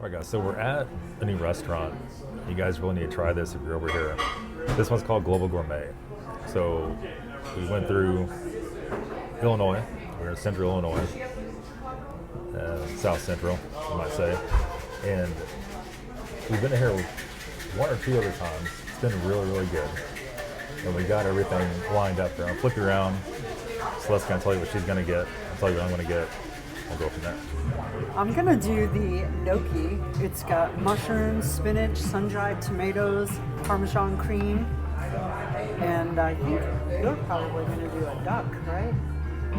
All right, guys, so we're at a new restaurant. You guys really need to try this if you're over here. This one's called Global Gourmet. So we went through Illinois. We're in central Illinois, south central, you might say. And we've been here one or two other times. It's been really, really good. And we got everything lined up there. I'll flip you around. Celeste's going to tell you what she's going to get. I'll tell you what I'm going to get. We'll go from there. I'm going to do the gnocchi. It's got mushrooms, spinach, sun-dried tomatoes, Parmesan cream. And I think you're probably going to do a duck, right?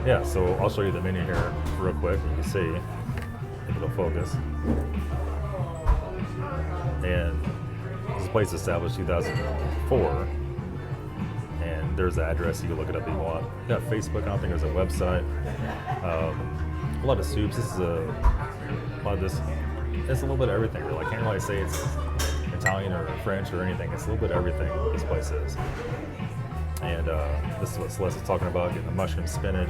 Yeah, so I'll show you the menu here real quick. You can see if it'll focus. And this place was established 2004. And there's the address. You can look it up if you want. You got Facebook. I don't think there's a website. A lot of soups. This is a lot of this. It's a little bit of everything. Really. I can't really say it's Italian or French or anything. It's a little bit of everything. This place is. And this is what Celeste was talking about: getting the mushroom, spinach,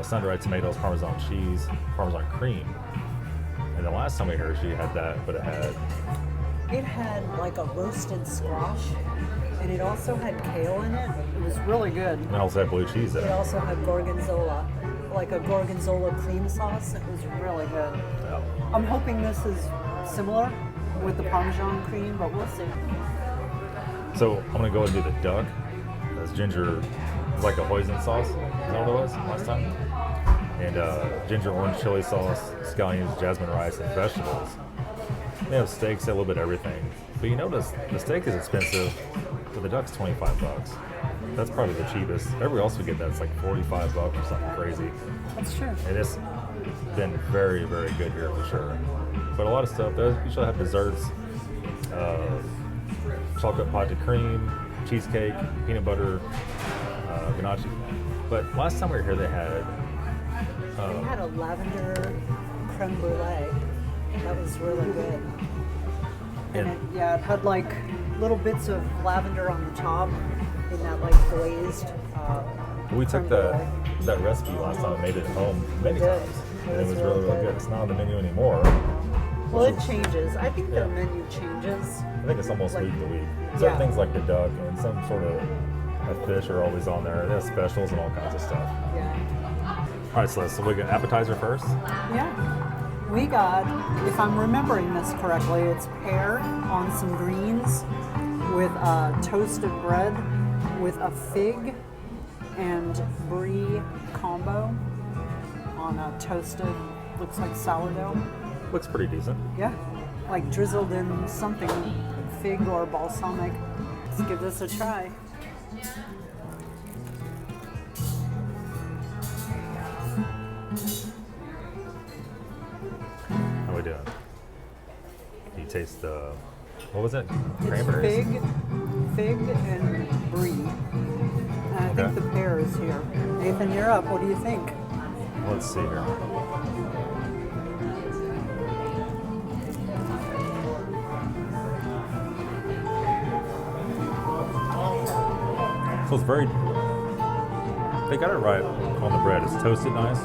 sun-dried tomatoes, Parmesan cheese, Parmesan cream. And the last time we heard, she had that, but it had like a roasted squash, and it also had kale in it. It was really good. And it also had blue cheese in it. It also had gorgonzola, like a gorgonzola cream sauce. It was really good. Yeah. I'm hoping this is similar with the Parmesan cream, but we'll see. So I'm gonna go and do the duck. That's ginger, it's like a hoisin sauce. Is that what it was last time? And ginger orange chili sauce, scallions, jasmine rice, and vegetables. They have steaks, they have a little bit of everything. But you notice the steak is expensive, but the duck's $25. That's probably the cheapest. Everywhere else we get that's like $45 or something crazy. That's true. And it's been very, very good here for sure. But a lot of stuff, they usually have desserts, chocolate pot de cream, cheesecake, peanut butter, ganache. But last time we were here, they had a lavender creme brulee. That was really good. And it had like little bits of lavender on the top in that like glazed. We took that recipe last time and made it at home many times. And it was really, really good. It's not on the menu anymore. Well, it changes. I think their menu changes. I think it's almost week to week. Certain things like the duck and some sort of fish are always on there. They have specials and all kinds of stuff. Yeah. All right, Celeste, so we get appetizer first? Yeah. We got, if I'm remembering this correctly, it's pear on some greens with toasted bread with a fig and brie combo on a toasted, looks like sourdough. Looks pretty decent. Yeah, like drizzled in something, fig or balsamic. Let's give this a try. How we doing? You taste the, what was it? Cranberries? Fig and brie. And I think the pear is here. Nathan, you're up. What do you think? Let's see here. So it's very, they got it right on the bread. It's toasted nice.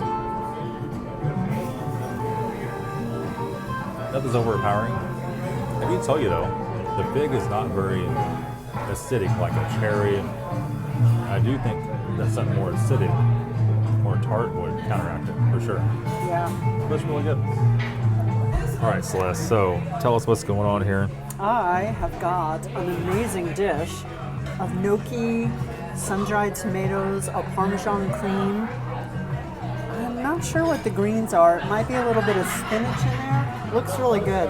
Nothing's overpowering. I do tell you though, the fig is not very acidic like a cherry. I do think that something more acidic, more tart would counteract it for sure. Yeah. That's really good. All right, Celeste, so tell us what's going on here. I have got an amazing dish of gnocchi, sun-dried tomatoes, a Parmesan cream. I'm not sure what the greens are. It might be a little bit of spinach in there. Looks really good.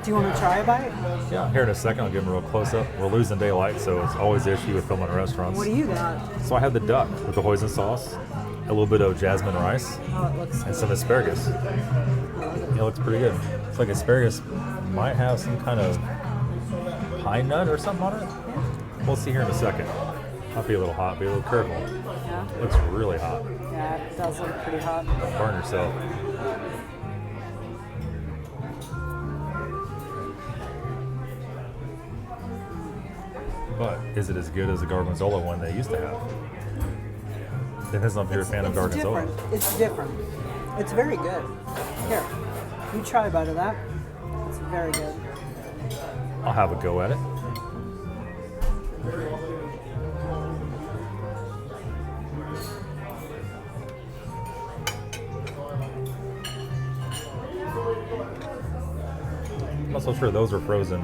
Do you want to try a bite? Yeah, here in a second, I'll give them a real close-up. We're losing daylight, so it's always the issue with filming restaurants. What do you got? So I had the duck with the hoisin sauce, a little bit of jasmine rice, and some asparagus. It looks pretty good. It's like asparagus might have some kind of pine nut or something on it. We'll see here in a second. Might be a little hot, be a little careful. Yeah. Looks really hot. Yeah, it does look pretty hot. Burn yourself. But is it as good as the gorgonzola one they used to have? Depends on if you're a fan of gorgonzola. It's different. It's very good. Here, you try a bite of that. Very good. I'll have a go at it. I'm not so sure those are frozen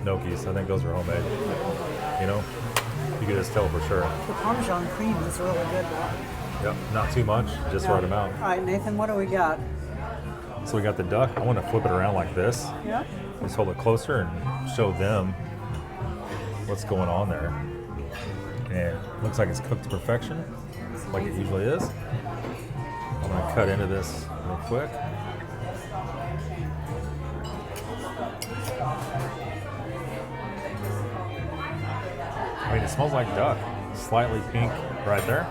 gnocchis. I think those are homemade. You know, you can just tell for sure. The Parmesan cream is really good though. Yep, not too much, just Yeah. right amount. All right, Nathan, what do we got? So we got the duck. I want to flip it around like this. Yeah. Just hold it closer and show them what's going on there. And it looks like it's cooked to perfection, like it usually is. I'm gonna cut into this real quick. I mean, it smells like duck. Slightly pink right there.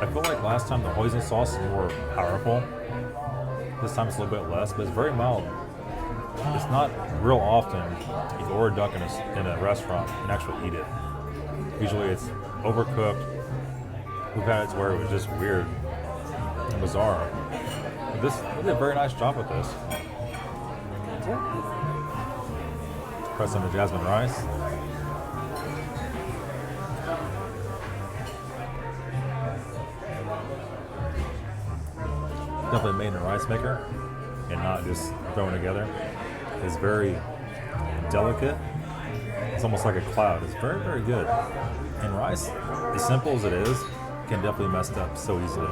I feel like last time the hoisin sauce is more powerful. This time it's a little bit less, but it's very mild. It's not real often you can order duck in a restaurant and actually eat it. Usually it's overcooked. We've had it to where it was just weird and bizarre. But they did a very nice job with this. Press on the jasmine rice. Definitely made in a rice maker and not just thrown together. It's very delicate. It's almost like a cloud. It's very, very good. And rice, as simple as it is, can definitely mess up so easily.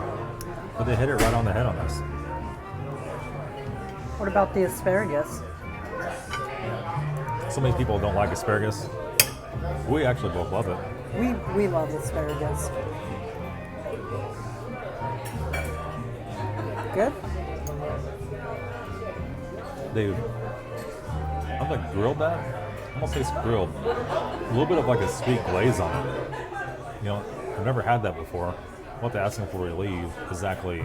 But they hit it right on the head on this. What about the asparagus? So many people don't like asparagus. We actually both love it. We love asparagus. Good? I'm like grilled that. I'm gonna say it's grilled. A little bit of like a sweet glaze on it. You know, I've never had that before. I'll have to ask them before we leave exactly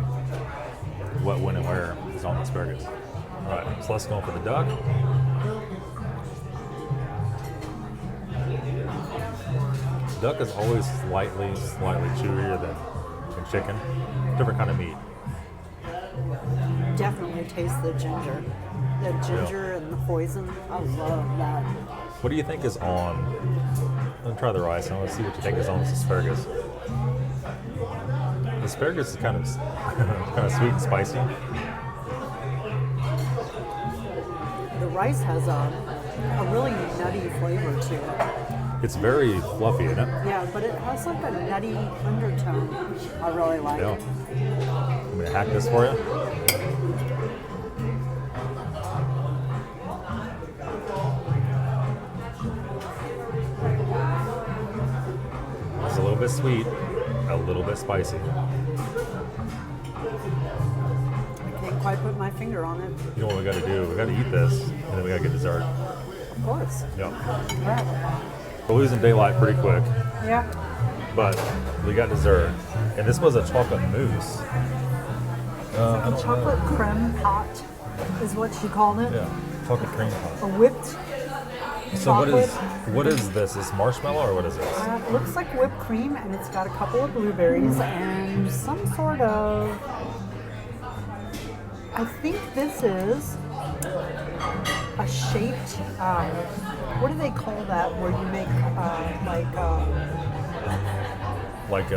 what, when, and where is on the asparagus. All right, so let's go for the duck. Duck is always slightly chewier than chicken. Different kind of meat. Definitely taste the ginger. The ginger and the hoisin. I love that. What do you think is on? Let's try the rice and let's see what you think is on this asparagus. The asparagus is kind of sweet and spicy. The rice has a really nutty flavor to it. It's very fluffy, isn't it? Yeah, but it has like a nutty undertone. I really like Yeah. it. I'm gonna hack this for you. It's a little bit sweet, a little bit spicy. I can't quite put my finger on it. You know what we gotta do? We gotta eat this, and then we gotta get dessert. Of course. Yeah. Right. We're losing daylight pretty quick, Yeah. but we got dessert. And this was a chocolate mousse. A chocolate creme pot is what she called it. Yeah, chocolate cream A pie. whipped So chocolate. what is this? Is marshmallow or what is this? It looks like whipped cream, and it's got a couple of blueberries and some sort of. I think this is a shaped. What do they call that? Where you make Like I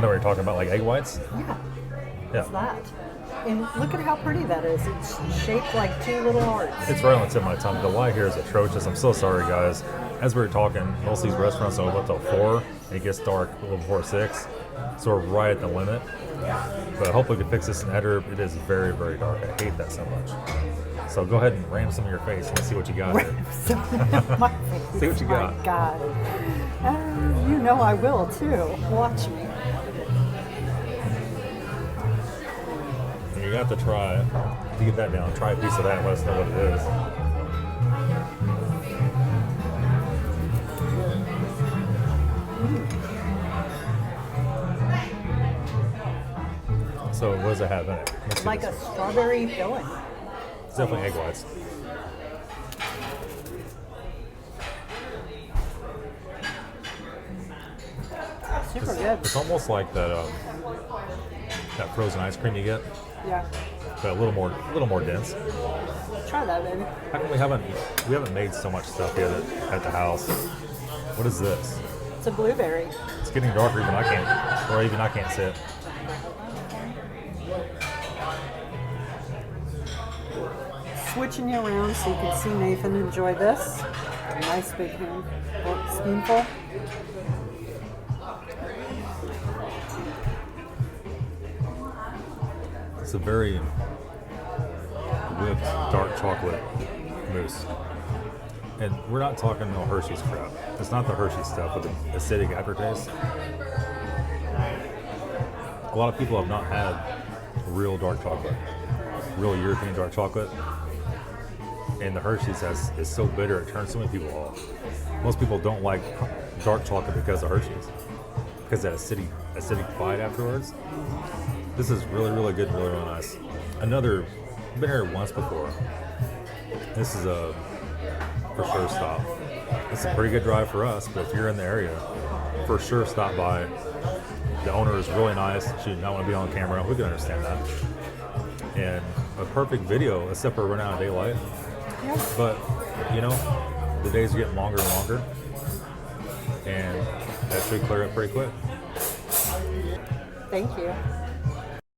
know what you're talking about, like egg whites. yeah, Yeah, it's that. And look at how pretty that is. It's shaped like two little hearts. it's right on the tip of my tongue. The light here is atrocious. I'm so sorry, guys. As we were talking, most of these restaurants don't open until 4, and it gets dark a little before 6, so we're right at the limit. But hopefully we can fix this in editor. It is very, very dark. I hate that so much. So go ahead and ram some in your face and see what you got here. My face. See what you got. My God. You know I will too. Watch me. You got to try it. To get that down, try a piece of that and let us know what it is. So what does it have in it? Let's see Like this. a strawberry filling. It's definitely egg whites. Super good. It's almost like that frozen ice cream you get, Yeah. but a little more dense. Try that, baby. How come we haven't made so much stuff yet at the house? What is this? It's a blueberry. It's getting darker, even I can't see it. Switching you around so you can see Nathan enjoy this. A nice big spoonful. It's a very whipped dark chocolate mousse. And we're not talking no Hershey's crap. It's not the Hershey stuff with the acidic aftertaste. A lot of people have not had real dark chocolate, real European dark chocolate. And the Hershey's is so bitter, it turns so many people off. Most people don't like dark chocolate because of Hershey's, because of that acidic bite afterwards. This is really, really good and really, really nice. I've been here once before. This is a for sure stop. It's a pretty good drive for us, but if you're in the area, for sure stop by. The owner is really nice. She did not want to be on camera. We can understand that. And a perfect video, except for running out of daylight. Yeah. But, the days are getting longer and longer. And that should clear up pretty quick. Thank you.